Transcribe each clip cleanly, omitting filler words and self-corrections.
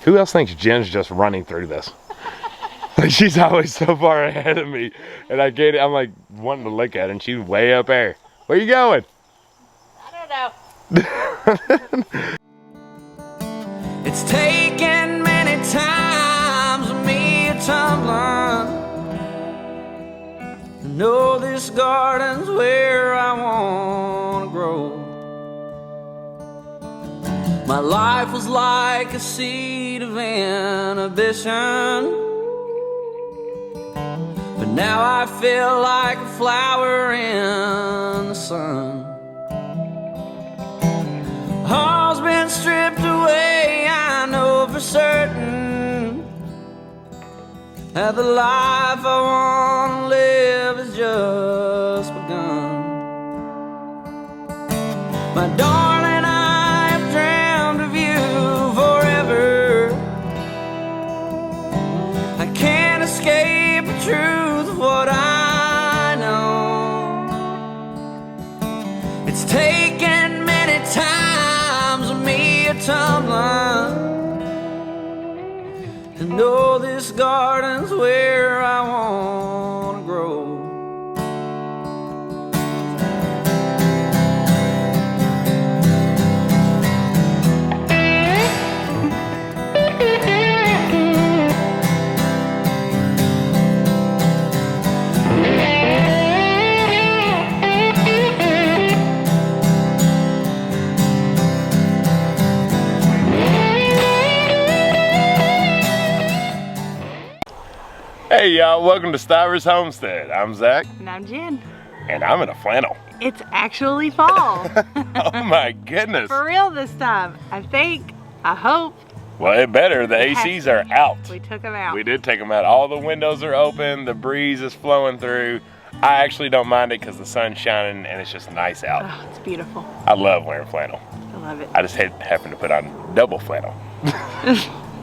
Who else thinks Jen's just running through this? Like, she's always so far ahead of me, and I get it. I'm like wanting to look at her, and she's way up there. Where you going? I don't know. It's taken many times with me a tumbling to know this garden's where I wanna grow. My life was like a seed of inhibition, but now I feel like a flower in the sun. All's been stripped away, I know for certain that the life I wanna live has just begun. My darling, I have dreamed of you forever. I can't escape the truth of what I know. It's taken many times with me a tumbling to know this garden's where I wanna grow. Hey y'all, welcome to Stivers Homestead. I'm Zach. And I'm Jen. And I'm in a flannel. It's actually fall. Oh my goodness. For real this time. I think, I hope. Well, it better. The ACs are out. We took them out. We did take them out. All the windows are open. The breeze is flowing through. I actually don't mind it because the sun's shining and it's just nice out. Oh, it's beautiful. I love wearing flannel. I love it. I just happen to put on double flannel.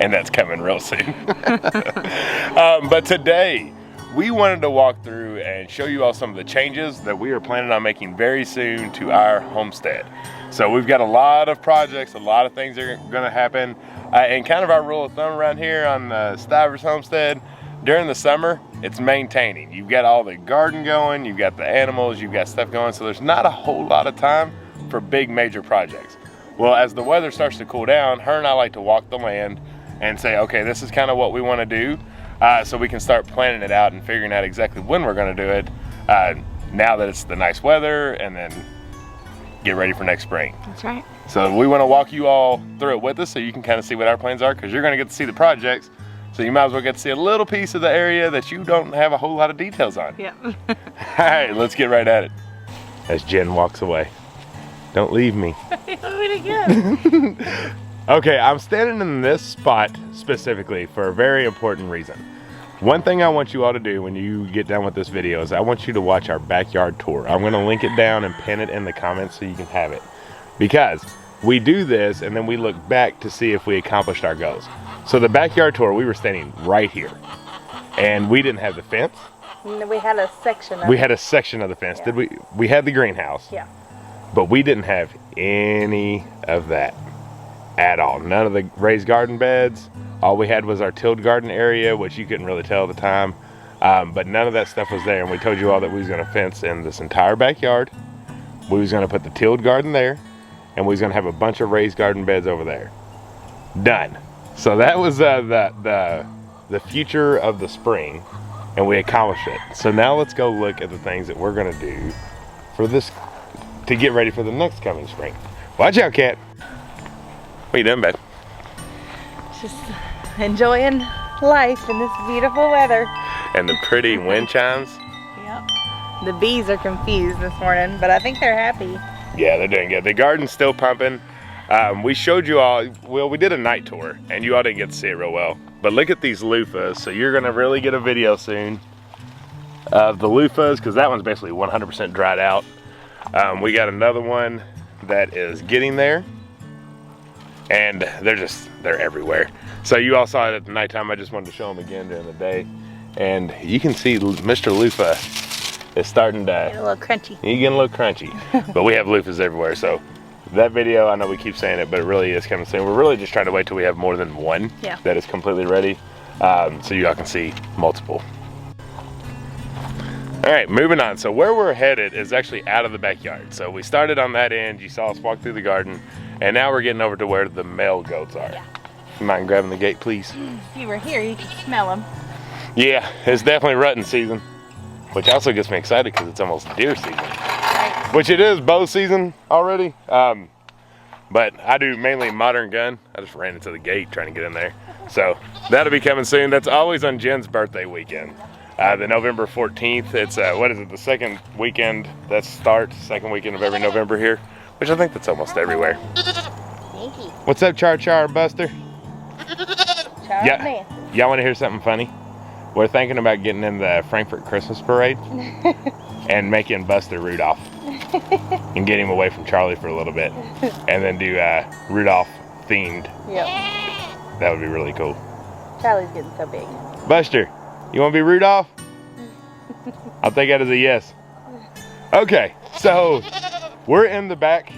And that's coming real soon. But today, we wanted to walk through and show you all some of the changes that we are planning on making very soon to our homestead. So we've got a lot of projects, a lot of things that are gonna happen. And kind of our rule of thumb around here on Stivers Homestead, during the summer, it's maintaining. You've got all the garden going, you've got the animals, you've got stuff going, so there's not a whole lot of time for big major projects. Well, as the weather starts to cool down, her and I like to walk the land and say, okay, this is kind of what we want to do, so we can start planning it out and figuring out exactly when we're going to do it now that it's the nice weather, and then get ready for next spring. That's right. So we want to walk you all through it with us so you can kind of see what our plans are, because you're going to get to see the projects, so you might as well get to see a little piece of the area that you don't have a whole lot of details on. Yep. All right, let's get right at it. As Jen walks away. Don't leave me. Okay, I'm standing in this spot specifically for a very important reason. One thing I want you all to do when you get done with this video is I want you to watch our backyard tour. I'm gonna link it down and pin it in the comments so you can have it. Because we do this and then we look back to see if we accomplished our goals. So the backyard tour, we were standing right here. And we didn't have the fence. We had a section of We had a section of the fence. Yeah. Did we? We had the greenhouse. Yeah. But we didn't have any of that at all. None of the raised garden beds. All we had was our tilled garden area, which you couldn't really tell at the time. But none of that stuff was there. And we told you all that we was gonna fence in this entire backyard. We was gonna put the tilled garden there. And we was gonna have a bunch of raised garden beds over there. Done. So that was the future of the spring. And we accomplished it. So now let's go look at the things that we're gonna do for this, to get ready for the next coming spring. Watch out, cat. What you doing, babe? Just enjoying life in this beautiful weather. And the pretty wind chimes. Yep. The bees are confused this morning, but I think they're happy. Yeah, they're doing good. The garden's still pumping. We showed you all, well, we did a night tour and you all didn't get to see it real well. But look at these loofahs. So you're gonna really get a video soon of the loofahs, because that one's basically 100% dried out. We got another one that is getting there, and they're everywhere. So you all saw it at the nighttime. I just wanted to show them again during the day. And you can see Mr. Loofah is starting to Get a little crunchy. He's getting a little crunchy. But we have loofahs everywhere, so that video, I know we keep saying it, but it really is coming soon. We're really just trying to wait till we have more than one that is completely ready, so y'all can see multiple. All right, moving on. So where we're headed is actually out of the backyard. So we started on that end. You saw us walk through the garden, and now we're getting over to where the male goats are. Yeah. You mind grabbing the gate, please? If you were here, you could smell them. Yeah, it's definitely rutting season, which also gets me excited because it's almost deer season. Right. Which it is bow season already. But I do mainly modern gun. I just ran into the gate trying to get in there. So that'll be coming soon. That's always on Jen's birthday weekend. The November 14th, it's, what is it, the second weekend that starts, second weekend of every November here, which I think that's almost everywhere. Thank you. What's up, Char Buster? Yeah. Y'all want to hear something funny? We're thinking about getting in the Frankfort Christmas parade and making Buster Rudolph and get him away from Charlie for a little bit, and then do Rudolph themed. Yep. That would be really cool. Charlie's getting so big. Buster, you want to be Rudolph? I'll take that as a yes. Okay, so we're in the back.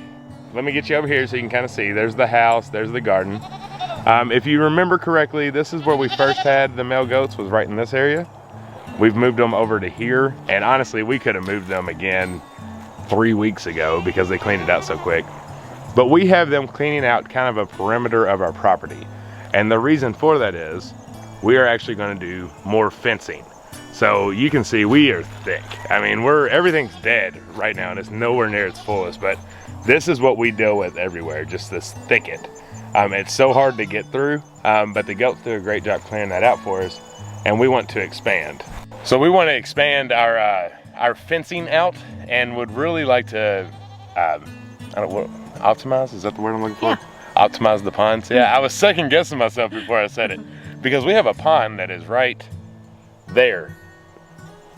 Let me get you over here so you can kind of see. There's the house, there's the garden. If you remember correctly, this is where we first had the male goats, was right in this area. We've moved them over to here, and honestly, we could have moved them again 3 weeks ago because they cleaned it out so quick. But we have them cleaning out kind of a perimeter of our property. And the reason for that is we are actually going to do more fencing. So you can see we are thick. I mean, everything's dead right now and it's nowhere near its fullest, but this is what we deal with everywhere, just this thicket. It's so hard to get through, but the goats do a great job clearing that out for us, and we want to expand. So we want to expand our fencing out, and would really like to, I don't know, optimize, is that the word I'm looking for? Yeah. Optimize the ponds. Yeah, I was second guessing myself before I said it, because we have a pond that is right there.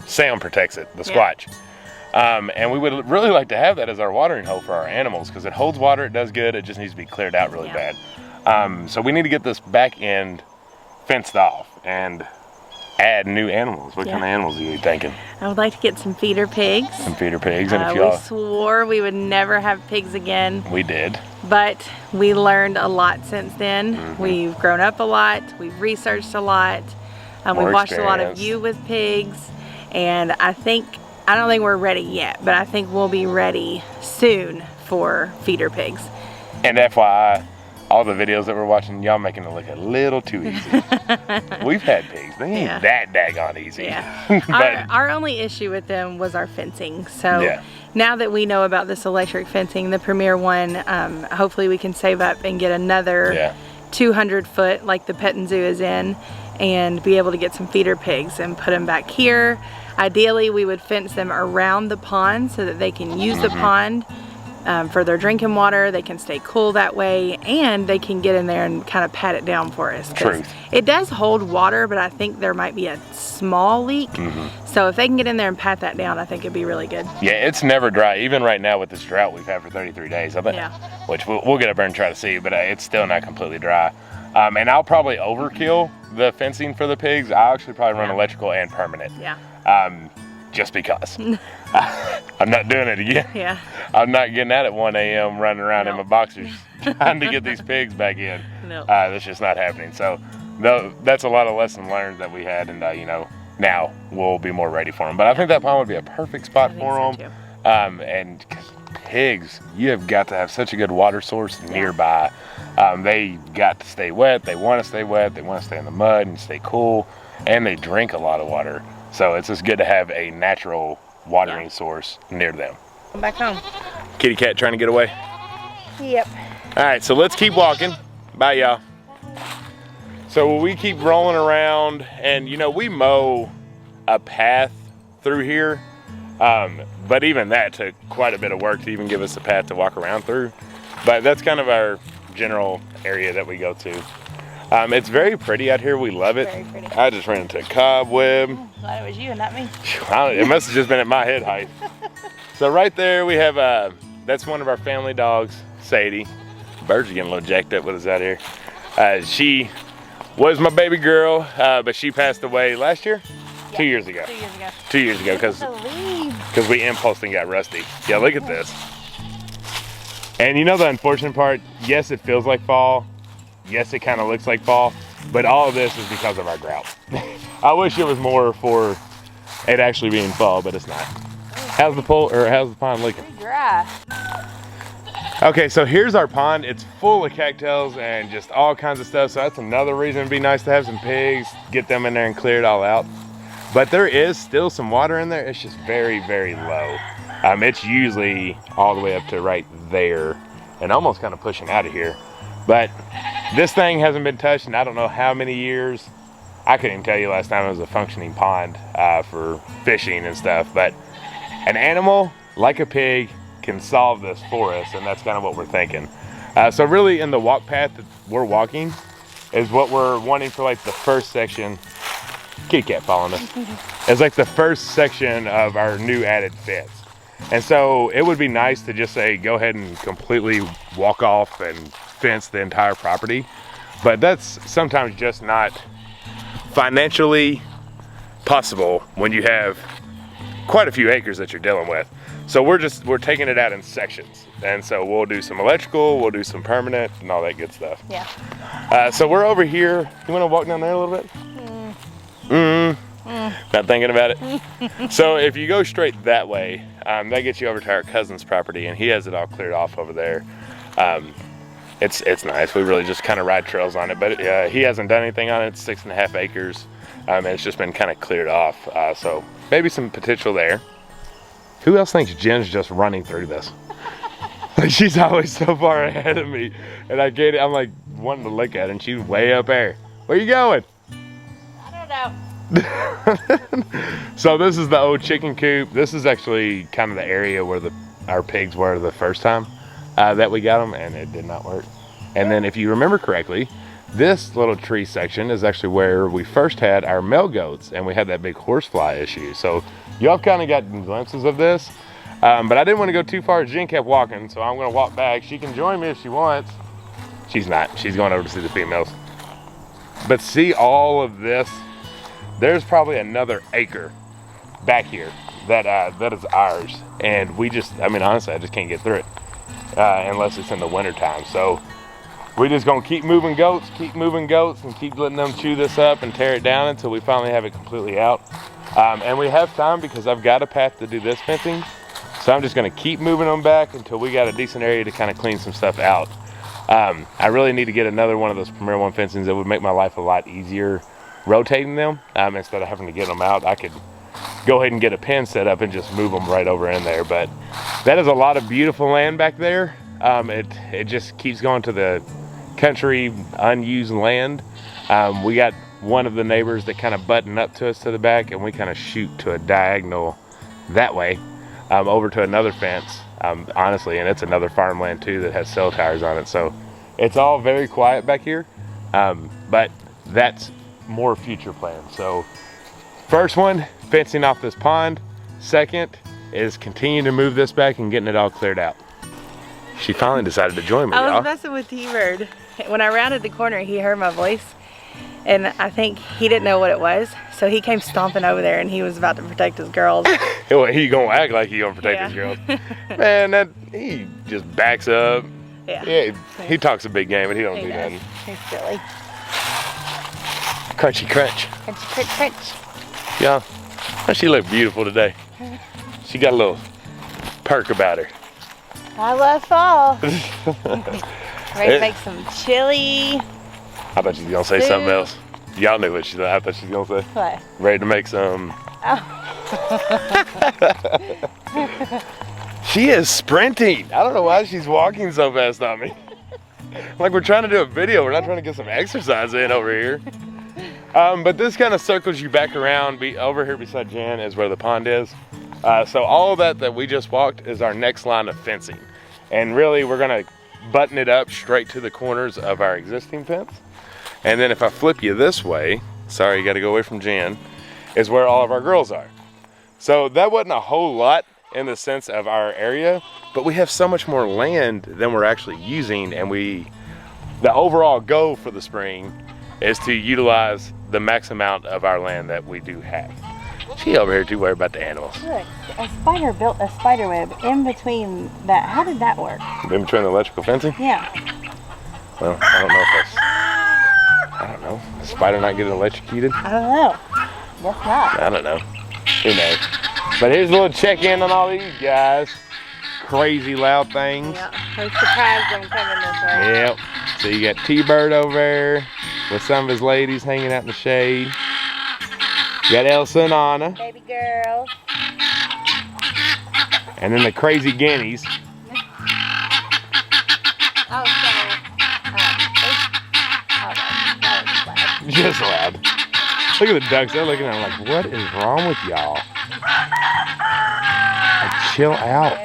Sam protects it, the squatch. And we would really like to have that as our watering hole for our animals, because it holds water, it does good, it just needs to be cleared out really bad. So we need to get this back end fenced off and add new animals. What kind of animals are you thinking? I would like to get some feeder pigs. Some feeder pigs. And if we y'all... swore we would never have pigs again. We did. But we learned a lot since then. We've grown up a lot. We've researched a lot. We've watched a lot of you with pigs. And I don't think we're ready yet, but I think we'll be ready soon for feeder pigs. And FYI, all the videos that we're watching, y'all making it look a little too easy. We've had pigs. They ain't that daggone easy. Yeah. But our only issue with them was our fencing. So now that we know about this electric fencing, the premier one, hopefully we can save up and get another 200 foot like the Petting Zoo is in, and be able to get some feeder pigs and put them back here. Ideally, we would fence them around the pond so that they can use the pond for their drinking water. They can stay cool that way, and they can get in there and kind of pat it down for us. Truth. It does hold water, but I think there might be a small leak. So if they can get in there and pat that down, I think it'd be really good. Yeah, it's never dry. Even right now with this drought we've had for 33 days, I think, which we'll get up there and try to see, but it's still not completely dry. And I'll probably overkill the fencing for the pigs. I'll actually probably run electrical and permanent. Just because. I'm not doing it again. I'm not getting out at 1 a.m. running around in my boxers trying to get these pigs back in. That's just not happening. So that's a lot of lessons learned that we had, and you know, now we'll be more ready for them. But I think that pond would be a perfect spot for them. And pigs, you have got to have such a good water source nearby. They got to stay wet. They want to stay wet. They want to stay in the mud and stay cool, and they drink a lot of water. So it's just good to have a natural watering source near them. Come back home. Kitty cat trying to get away? Yep. All right, so let's keep walking. Bye, y'all. So we keep rolling around, and you know, we mow a path through here, but even that took quite a bit of work to even give us a path to walk around through. But that's kind of our general area that we go to. It's very pretty out here. We love it. Very pretty. I just ran into a cobweb. Glad it was you and not me. It must have just been at my head height. So right there we have, that's one of our family dogs, Sadie. Birds are getting a little jacked up with us out here. She was my baby girl, but she passed away last year? 2 years ago. 2 years ago. 2 years ago, because we impulsed and got rusty. Yeah, look at this. And you know the unfortunate part, yes, it feels like fall. Yes, it kind of looks like fall, but all of this is because of our grout. I wish it was more for it actually being fall, but it's not. How's the pond looking? Pretty dry. Okay, so here's our pond. It's full of cattails and just all kinds of stuff. So that's another reason it'd be nice to have some pigs, get them in there and clear it all out. But there is still some water in there. It's just very, very low. It's usually all the way up to right there and almost kind of pushing out of here. But this thing hasn't been touched in I don't know how many years. I couldn't even tell you last time it was a functioning pond for fishing and stuff. But an animal like a pig can solve this for us, and that's kind of what we're thinking. So really in the walk path that we're walking is what we're wanting for like the first section. Kitty cat following us. It's like the first section of our new added fence. And so it would be nice to just say, go ahead and completely walk off and fence the entire property. But that's sometimes just not financially possible when you have quite a few acres that you're dealing with. So we're taking it out in sections. And so we'll do some electrical, we'll do some permanent and all that good stuff. Yeah. So we're over here. You wanna walk down there a little bit? Not thinking about it. So if you go straight that way, that gets you over to our cousin's property and he has it all cleared off over there. It's nice. We really just kind of ride trails on it, but he hasn't done anything on it. It's 6.5 acres. And it's just been kind of cleared off. So maybe some potential there. Who else thinks Jen's just running through this? Like she's always so far ahead of me. And I get it, I'm like wanting to look at her and she's way up there. Where you going? I don't know. So this is the old chicken coop. This is actually kind of the area where our pigs were the first time that we got them, and it did not work. And then if you remember correctly, this little tree section is actually where we first had our male goats and we had that big horsefly issue. So y'all kind of got glimpses of this, but I didn't want to go too far. Jen kept walking, so I'm going to walk back. She can join me if she wants. She's not. She's going over to see the females. But see all of this? There's probably another acre back here that is ours. And we just, I mean, honestly, I just can't get through it unless it's in the winter time. So we're just gonna keep moving goats, and keep letting them chew this up and tear it down until we finally have it completely out. And we have time because I've got a path to do this fencing. So I'm just gonna keep moving them back until we got a decent area to kind of clean some stuff out. I really need to get another one of those Premier One fencings that would make my life a lot easier rotating them instead of having to get them out. I could go ahead and get a pen set up and just move them right over in there. But that is a lot of beautiful land back there. It just keeps going to the country unused land. We got one of the neighbors that kind of button up to us to the back, and we kind of shoot to a diagonal that way over to another fence, honestly, and it's another farmland too that has cell towers on it. So it's all very quiet back here, but that's more future plans. So first one, fencing off this pond. Second is continuing to move this back and getting it all cleared out. She finally decided to join me, I was y'all. messing with T-Bird. When I rounded the corner, he heard my voice, and I think he didn't know what it was, so he came stomping over there, and he was about to protect his girls. Well, he gonna act like he gonna protect his girls. Man, he just backs up. Yeah, he talks a big game, but he don't do nothing. He's silly. Crunchy crunch. Crunchy crunch crunch. Yeah, she look beautiful today. She got a little perk about her. I love fall. Ready to make some chili. I thought she was gonna say something else. Y'all knew what she thought. I thought she was gonna say. What? Ready to make some. Oh. She is sprinting. I don't know why she's walking so fast on me. Like we're trying to do a video. We're not trying to get some exercise in over here. But this kind of circles you back around. Over here beside Jan is where the pond is. So all of that we just walked is our next line of fencing. And really we're gonna button it up straight to the corners of our existing fence. And then if I flip you this way, sorry, you gotta go away from Jan, is where all of our girls are. So that wasn't a whole lot in the sense of our area, but we have so much more land than we're actually using, and the overall goal for the spring is to utilize the max amount of our land that we do have. She over here too worried about the animals. Look, a spider built a spider web in between that. How did that work? In between the electrical fencing? Yeah. Well, I don't know if that's... I don't know. The spider not getting electrocuted? I don't know. Guess not. I don't know. Who knows? But here's a little check-in on all these guys. Crazy loud things. Yeah, we're surprised them coming this way. Yep. So you got T-Bird over there with some of his ladies hanging out in the shade. You got Elsa and Anna. Baby girl. And then the crazy guineas. Oh, so, Just loud. Look at the ducks. They're looking at them like, what is wrong with y'all? Like, chill out.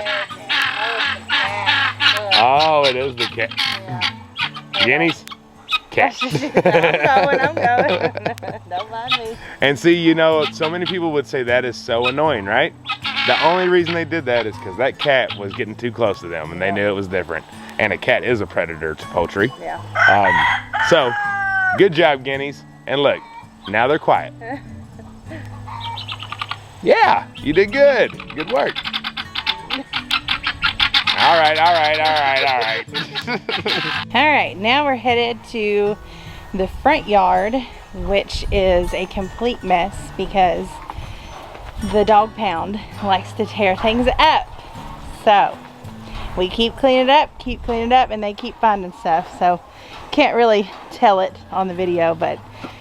Oh, it is the cat. Yeah. Guineas? Cat. I'm going. Don't mind me. And see, you know, so many people would say that is so annoying, right? The only reason they did that is because that cat was getting too close to them and they knew it was different. And a cat is a predator to poultry. Yeah. So, good job, guineas. And look, now they're quiet. Yeah, you did good. Good work. All right. All right, now we're headed to the front yard, which is a complete mess because the dog pound likes to tear things up. So we keep cleaning it up, and they keep finding stuff. So can't really tell it on the video, but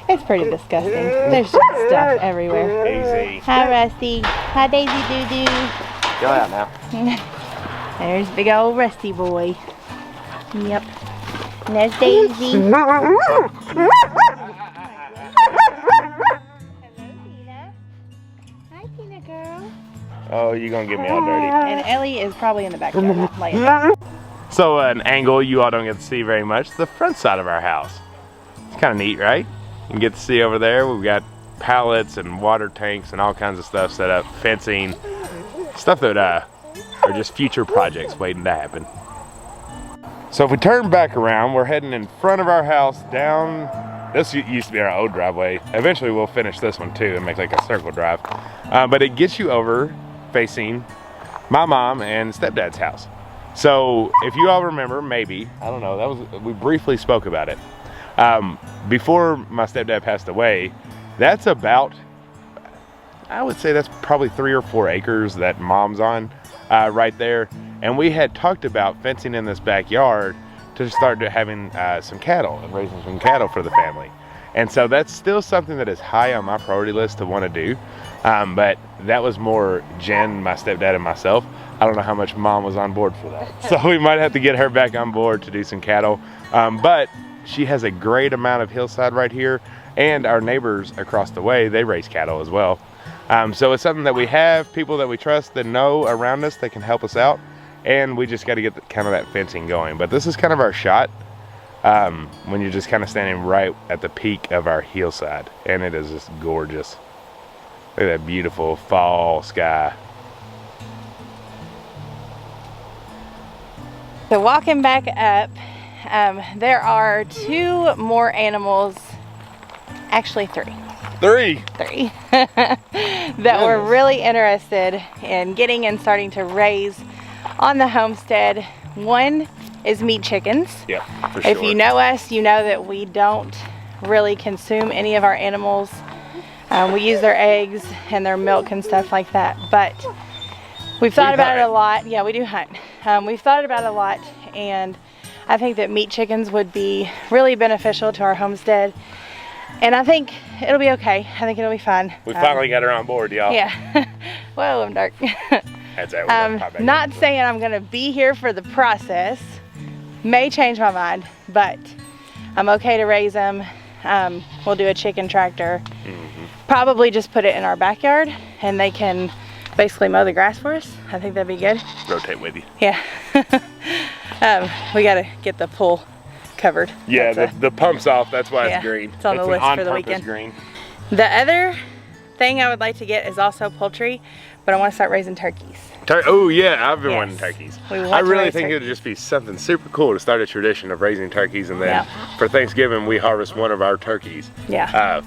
it's pretty disgusting. There's just stuff everywhere. Easy. Hi, Rusty. Hi, Daisy Doo-Doo. Go out now. There's big old Rusty boy. Yep. And there's Daisy. Hello, Tina. Hi, Tina girl. Oh, you're gonna get me all dirty. And Ellie is probably in the backyard laying. So an angle you all don't get to see very much, the front side of our house. It's kind of neat, right? You can get to see over there, we've got pallets and water tanks and all kinds of stuff set up, fencing, stuff that are just future projects waiting to happen. So if we turn back around, we're heading in front of our house down, this used to be our old driveway. Eventually we'll finish this one too and make like a circle drive. But it gets you over facing my mom and stepdad's house. So if you all remember, maybe, I don't know, we briefly spoke about it. Before my stepdad passed away, that's about, I would say that's probably 3 or 4 acres that mom's on right there. And we had talked about fencing in this backyard to start having some cattle and raising some cattle for the family. And so that's still something that is high on my priority list to want to do. But that was more Jen, my stepdad, and myself. I don't know how much mom was on board for that. So we might have to get her back on board to do some cattle. But she has a great amount of hillside right here. And our neighbors across the way, they raise cattle as well. So it's something that we have, people that we trust that know around us that can help us out. And we just got to get kind of that fencing going. But this is kind of our shot when you're just kind of standing right at the peak of our hillside. And it is just gorgeous. Look at that beautiful fall sky. So walking back up, there are 2 more animals, actually 3. 3 that we're really interested in getting and starting to raise on the homestead. One is meat chickens. Yeah, for sure. If you know us, you know that we don't really consume any of our animals. We use their eggs and their milk and stuff like that, but we've thought about it a lot. Yeah, we do hunt. We've thought about it a lot, and I think that meat chickens would be really beneficial to our homestead. And I think it'll be okay. I think it'll be fun. We finally got her on board, y'all. Yeah. Whoa, I'm dark. That's it. Not saying I'm gonna be here for the process. May change my mind, but I'm okay to raise them. We'll do a chicken tractor. Probably just put it in our backyard and they can basically mow the grass for us. I think that'd be good. Rotate with you. Yeah. We gotta get the pool covered. Yeah, the pump's off, that's why it's green. It's on the list for the weekend. Green. The other thing I would like to get is also poultry, but I want to start raising turkeys. Oh yeah, I've been wanting turkeys. I really think it would turkeys. just be something super cool to start a tradition of raising turkeys, and then for Thanksgiving we harvest one of our turkeys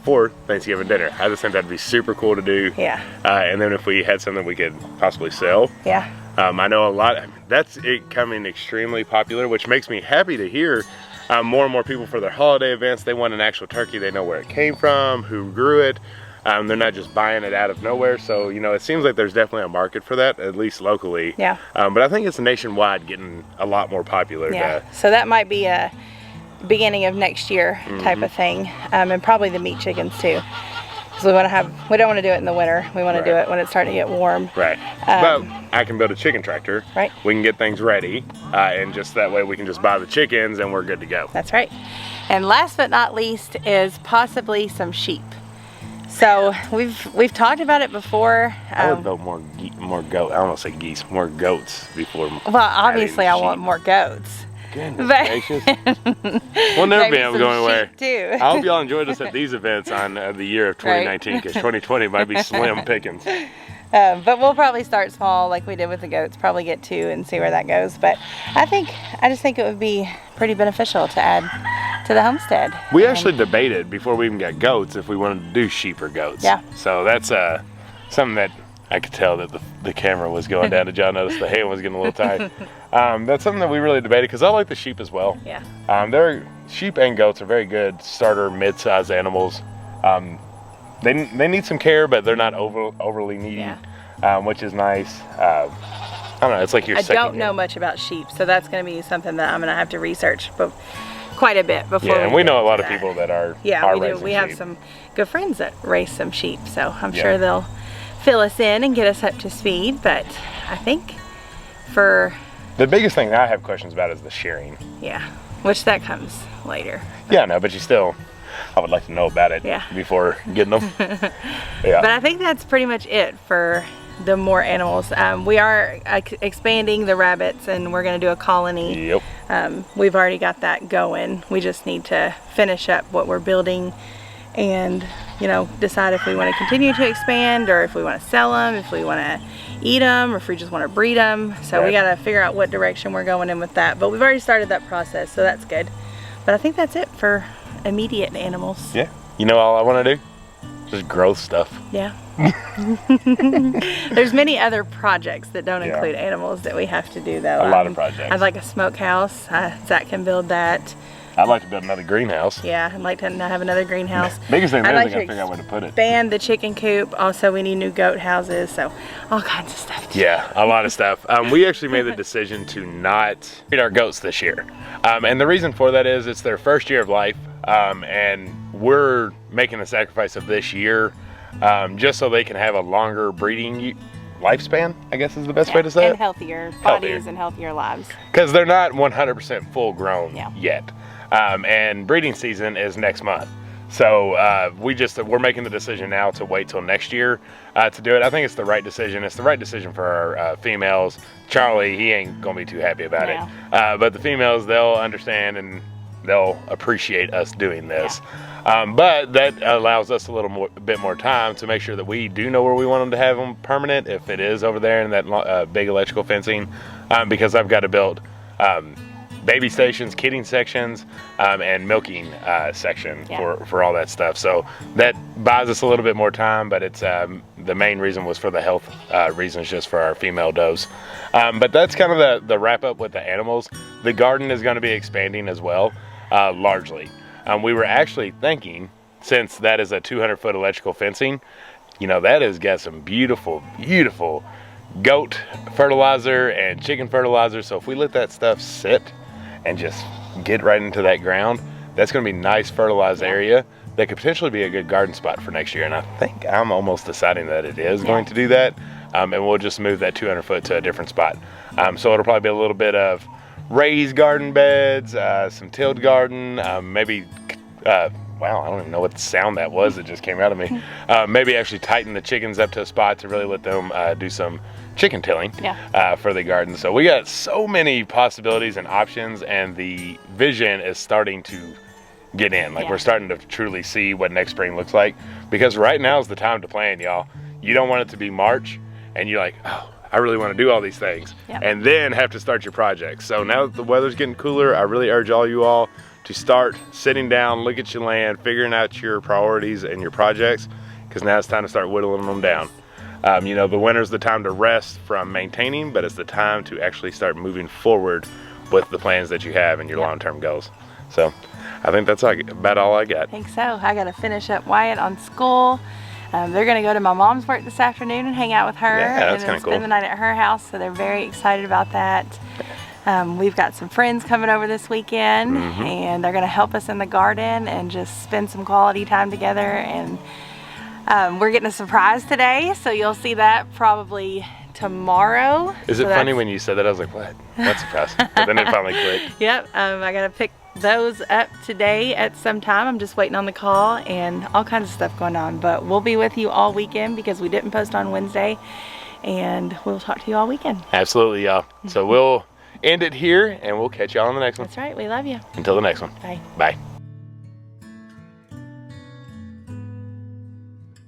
for Thanksgiving dinner. I just think that'd be super cool to do. Yeah. And then if we had something we could possibly sell. Yeah. I know a lot. That's becoming extremely popular, which makes me happy to hear. More and more people for their holiday events, they want an actual turkey. They know where it came from, who grew it. They're not just buying it out of nowhere. So, you know, it seems like there's definitely a market for that, at least locally. Yeah. But I think it's nationwide getting a lot more popular. Yeah. So that might be a beginning of next year type of thing. And probably the meat chickens too. So we don't want to do it in the winter. We want to do it when it's starting to get warm. Right. But I can build a chicken tractor. Right. We can get things ready. And just that way we can just buy the chickens and we're good to go. That's right. And last but not least is possibly some sheep. So we've talked about it before. I would vote more goat. I don't want to say geese, more goats before. Well, obviously I want more goats. Goodness gracious. We'll never be able to go anywhere. Too. I hope y'all enjoyed us at these events on the year of 2019, because 2020 might be slim pickings. But we'll probably start small like we did with the goats, probably get 2 and see where that goes. But I just think it would be pretty beneficial to add to the homestead. We actually debated before we even got goats if we wanted to do sheep or goats. Yeah. So that's something that I could tell that the camera was going down. Did y'all notice the hand was getting a little tight? That's something that we really debated, because I like the sheep as well. Yeah. Sheep and goats are very good starter mid-sized animals. They need some care, but they're not overly needy, which is nice. I don't know, it's like your second. I don't know much about sheep, so that's going to be something that I'm going to have to research quite a bit before. Yeah, and we know a lot of people that are. Yeah, we do. We sheep. have some good friends that raise some sheep, so I'm sure they'll fill us in and get us up to speed. But I think for the biggest thing that I have questions about is the shearing. Yeah, which that comes later. Yeah, no, but I would like to know about it before getting them. Yeah. But I think that's pretty much it for the more animals. We are expanding the rabbits, and we're going to do a colony. Yep. We've already got that going. We just need to finish up what we're building and, you know, decide if we want to continue to expand, or if we want to sell them, if we want to eat them, or if we just want to breed them. So we got to figure out what direction we're going in with that. But we've already started that process, so that's good. But I think that's it for immediate animals. Yeah. You know all I want to do? Just growth stuff. Yeah. There's many other projects that don't include animals that we have to do, though. A lot of projects. I'd like a smokehouse. Zach can build that. I'd like to build another greenhouse. Yeah, I'd like to have another greenhouse. Biggest thing I'd is I like gotta figure out where to put it. Expand the chicken coop. Also, we need new goat houses. So, all kinds of stuff. Yeah, a lot of stuff. We actually made the decision to not feed our goats this year. And the reason for that is it's their first year of life. And we're making the sacrifice of this year just so they can have a longer breeding lifespan, I guess is the best way to say it. And healthier bodies and healthier lives. Because they're not 100% full grown yet. And breeding season is next month. So we're making the decision now to wait till next year to do it. I think it's the right decision. It's the right decision for our females. Charlie, he ain't gonna be too happy about it. But the females, they'll understand and they'll appreciate us doing this. But that allows us a bit more time to make sure that we do know where we want them to have them permanent, if it is over there in that big electrical fencing, because I've got to build baby stations, kidding sections, and milking section for all that stuff. So that buys us a little bit more time, but it's the main reason was for the health reasons, just for our female does. But that's kind of the wrap up with the animals. The garden is going to be expanding as well, largely. We were actually thinking, since that is a 200-foot electrical fencing, you know, that has got some beautiful, beautiful goat fertilizer and chicken fertilizer. So if we let that stuff sit and just get right into that ground, that's going to be a nice fertilized area that could potentially be a good garden spot for next year. And I think I'm almost deciding that it is going to do that. And we'll just move that 200 foot to a different spot. So it'll probably be a little bit of raised garden beds, some tilled garden, maybe, wow, I don't even know what the sound that was that just came out of me. Maybe actually tighten the chickens up to a spot to really let them do some chicken tilling for the garden. So we got so many possibilities and options, and the vision is starting to get in. Like we're starting to truly see what next spring looks like, because right now is the time to plan, y'all. You don't want it to be March and you're like, oh, I really want to do all these things, and then have to start your projects. So now that the weather's getting cooler, I really urge all you all to start sitting down, look at your land, figuring out your priorities and your projects, because now it's time to start whittling them down. You know, the winter's the time to rest from maintaining, but it's the time to actually start moving forward with the plans that you have and your long-term goals. So I think that's about all I got. I think so. I got to finish up Wyatt on school. They're going to go to my mom's work this afternoon and hang out with her, and then spend the night at her house, so they're very excited about that. We've got some friends coming over this weekend, and they're going to help us in the garden and just spend some quality time together. And we're getting a surprise today, so you'll see that probably tomorrow. Is it funny when you said that? I was like, what surprise? But then it finally clicked. Yep, I got to pick those up today at some time. I'm just waiting on the call, and all kinds of stuff going on, but we'll be with you all weekend because we didn't post on Wednesday, and we'll talk to you all weekend. Absolutely, y'all. So we'll end it here, and we'll catch y'all on the next one. That's right. We love you. Until the next one. Bye. Bye.